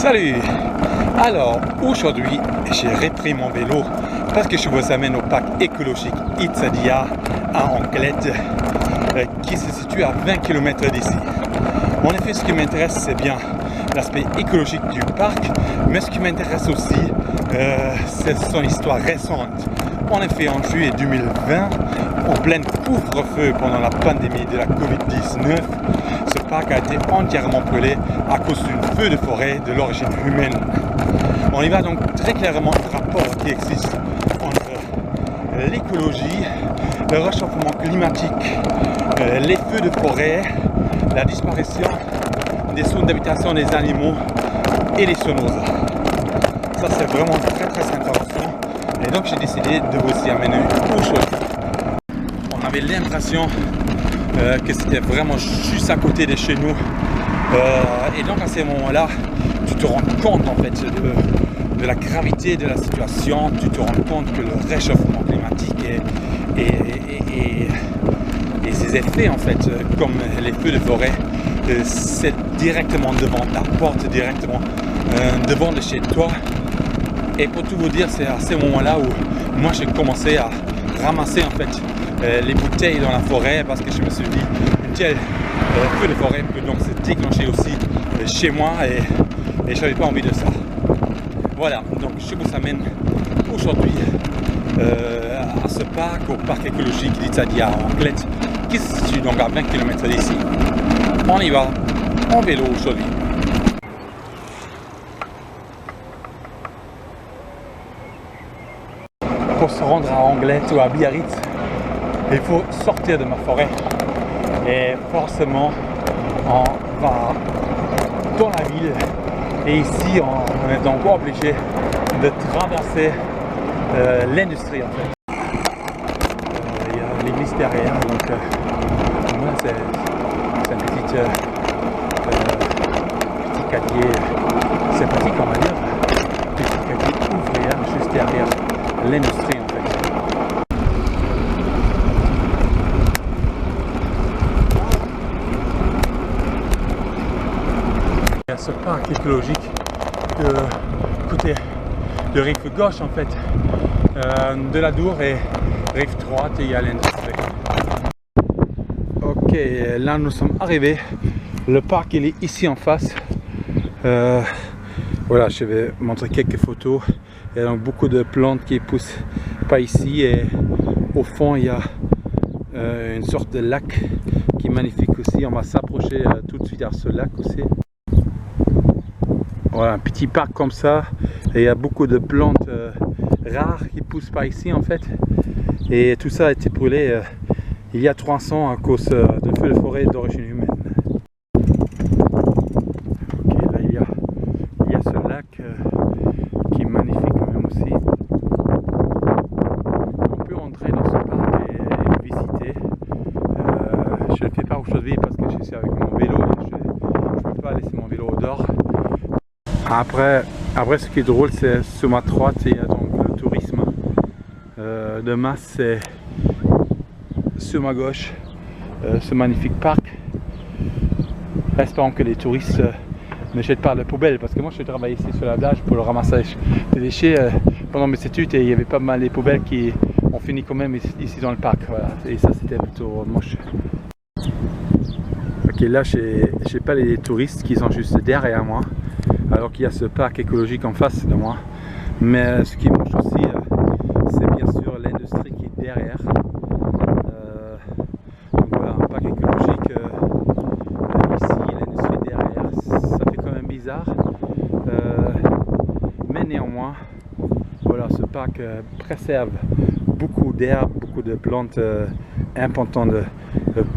Salut! Alors, aujourd'hui, j'ai repris mon vélo parce que je vous amène au parc écologique Itzadia à Anglet, qui se situe à 20 km d'ici. En effet, ce qui m'intéresse, c'est bien l'aspect écologique du parc, mais ce qui m'intéresse aussi, c'est son histoire récente. En effet, en juillet 2020, en plein couvre-feu pendant la pandémie de la Covid-19, ce parc a été entièrement brûlé à cause d'un feu de forêt de l'origine humaine. On y voit donc très clairement le rapport qui existe entre l'écologie, le réchauffement climatique, les feux de forêt, la disparition des zones d'habitation des animaux et les zoonoses. Ça, c'est vraiment très intéressant. Et donc, j'ai décidé de vous y amener aujourd'hui. On avait l'impression que c'était vraiment juste à côté de chez nous. Et donc, à ce moment-là, tu te rends compte en fait de la gravité de la situation. Tu te rends compte que le réchauffement climatique et ses effets, en fait, comme les feux de forêt, c'est directement devant ta porte, directement devant de chez toi. Et pour tout vous dire, c'est à ce moment-là où moi j'ai commencé à ramasser en fait les bouteilles dans la forêt, parce que je me suis dit une telle feu de forêt peut donc se déclencher aussi chez moi et je n'avais pas envie de ça. Voilà, donc je vous amène aujourd'hui à ce parc, au parc écologique d'Itzadia à Anglet, qui se situe donc à 20 km d'ici. On y va en vélo aujourd'hui. Pour se rendre à Anglet ou à Biarritz, il faut sortir de ma forêt et forcément on va dans la ville, et ici on est donc obligé de traverser l'industrie en fait. Il y a l'église derrière, donc voilà, c'est un petit quartier sympathique, on va dire, petit quartier ouvrier juste derrière l'industrie en fait. Il y a ce parc écologique côté de rive gauche en fait de la Dour, et rive droite il y a l'industrie. Ok, là nous sommes arrivés. Le parc il est ici en face. Voilà, je vais montrer quelques photos. Il y a donc beaucoup de plantes qui poussent pas ici, et au fond il y a une sorte de lac qui est magnifique aussi. On va s'approcher tout de suite à ce lac aussi. Voilà, un petit parc comme ça, et il y a beaucoup de plantes rares qui poussent pas ici en fait, et tout ça a été brûlé il y a 300 à cause de feux de forêt d'origine humaine. Ok, là il y a ce lac qui est magnifique quand même aussi. On peut entrer dans ce parc et visiter. Je ne le fais pas aujourd'hui parce que je suis avec mon vélo et je ne peux pas laisser mon vélo dehors. Après ce qui est drôle, c'est sur ma droite il y a donc le tourisme de masse, c'est sur ma gauche ce magnifique parc. Espérons que les touristes ne jettent pas de poubelles, parce que moi je travaille ici sur la plage pour le ramassage des déchets pendant mes études, et il y avait pas mal de poubelles qui ont fini quand même ici dans le parc. Voilà. Et ça c'était plutôt moche. Ok, là j'ai pas les touristes qui sont juste derrière moi, alors qu'il y a ce parc écologique en face de moi. Mais ce qui mange aussi, c'est bien sûr l'industrie qui est derrière. Donc voilà, un parc écologique ici, l'industrie derrière, ça fait quand même bizarre. Mais néanmoins, voilà, ce parc préserve beaucoup d'herbes, beaucoup de plantes importantes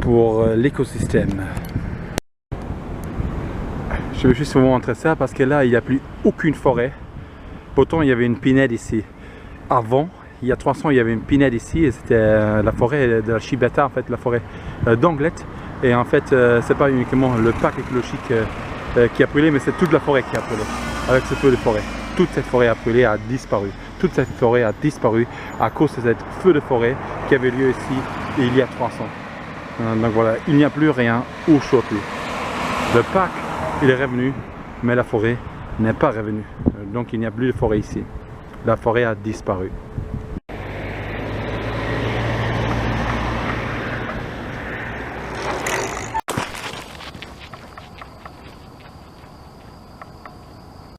pour l'écosystème. Je veux juste vous montrer ça parce que là il n'y a plus aucune forêt. Pourtant il y avait une pinède ici. Avant, il y a 300, il y avait une pinède ici, et c'était la forêt de la Chibata, en fait, la forêt d'Anglet. Et en fait, c'est pas uniquement le parc écologique qui a brûlé, mais c'est toute la forêt qui a brûlé avec ce feu de forêt. Toute cette forêt a brûlé, a disparu. Toute cette forêt a disparu à cause de cette feu de forêt qui avait lieu ici il y a 300. Donc voilà, il n'y a plus rien aujourd'hui. Le parc il est revenu, mais la forêt n'est pas revenu. Donc il n'y a plus de forêt ici. La forêt a disparu.